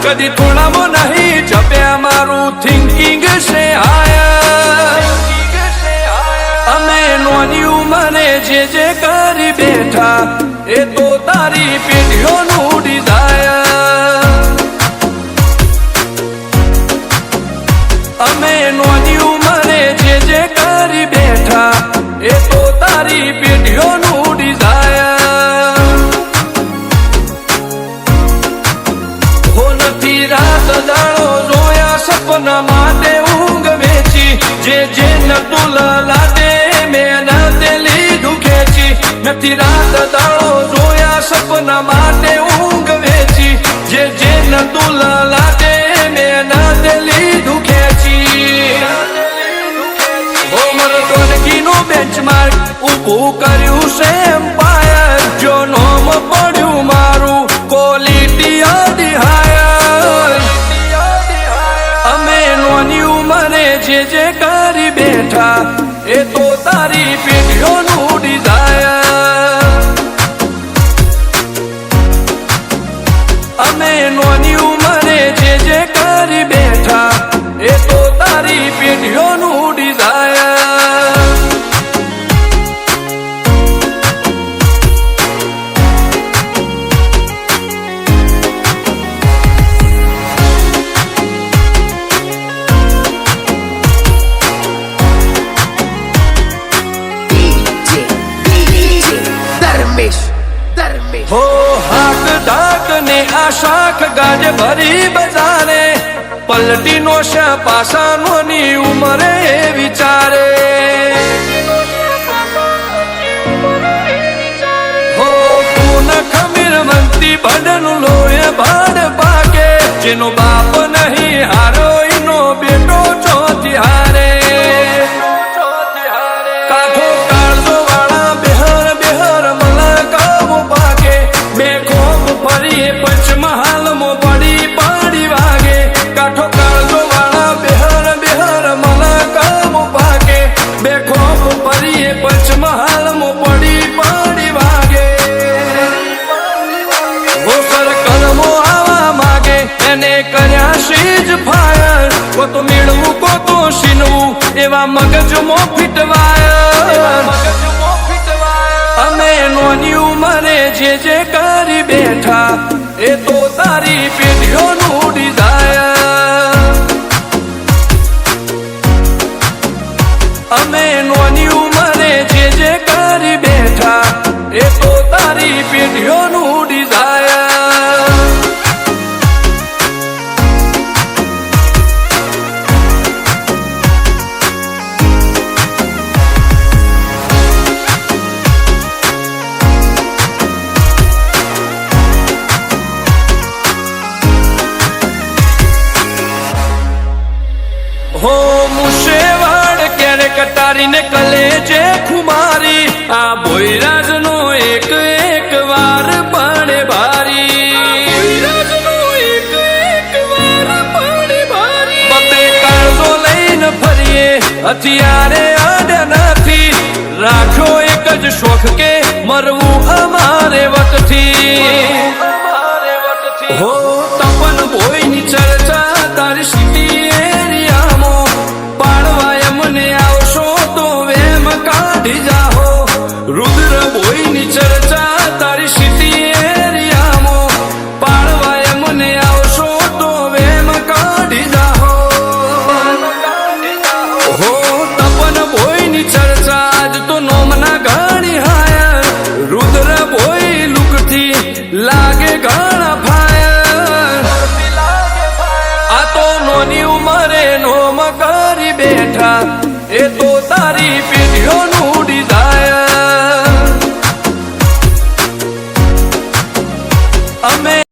कदी थोड़ा मो नहीं जप्या मारू थिंकिंग से आया अमे नोनी उमरे जे करी बैठा ए तो तारी पेढ़ियों नु डिजायर अमे नोनी उमरे जे करी बैठा ए तो तारी पेढ़ियों नु डिजायर रात दाड़ो रोया सपना माटे ऊंग वेची जे नतुल लादे मैं नाते लीधु खेची नथी रात दाड़ो रोया सपना माटे ऊंग वेची जे नतुल लादे मैं नाते लीधु खेची हो मरदोन कीनो बेंचमार्क ऊभू कर्यु से एम्पायर जो नोम पड्यु मारू क्वॉलिटी आदि हायर जे करी बैठा ए तो तारी पेढ़ियों नु डिजायर अमे नोनी उमरे जे करी बैठा ए तो तारी पेढ़ियों नु डिजायर हो हाक डाक ने आशाख गाज भरी बजारे पलटी नोशा पासा नोनी उमरे विचारे हो पून खमीर मंती बदन लोए भाड़ पाके जिनो बाप नहीं हारो इनो बेटो चौथी हारे काठो काळजो वाला बेहर बेहर मला कामो पाके बेखोफ फरिए पंचमहाल मो बड़ी पाड़ी वागे काठो काळजो वाला बेहर बेहर मला कामो पाके बेखोफ फरिए पंचमहाल मो बड़ी पाड़ी वागे वो सर कर्मो आवा मागे एने कर्या शीज फायर को तो मेळवू को तो शीनवू एवा मगज मो फिटवायर अमे नोनी उमरे जे करी बैठा ए तो तारी पेढ़ियों नु डिजायर अमे नोनी उमरे जे करी बैठा ए तो तारी पेढ़ियों नु डिजायर हो मुशेवाड़ क्यारे कटारी ने कलेजे खुमारी आ बोईराज नो एक एक वार पाणे भारी बते काळजो लईने फरिए हथियारे आड्या नथी राख्यो एक ज शोख के मरवू अमारे वटथी हो तपन भोईनी चर्चा तारी सिटी रुद्र भोईनी चर्चा तारी सिटी एरियामो पाळवाय मने आवशो तो वेम काढी जाहो हो तपन भोईनी चर्चा आज तो नोमना घणी हायर रुद्र भोई लुकथी लागे घणा फायर બેઠા એ તો તારી પેઢીઓનું ડિઝાયર અમે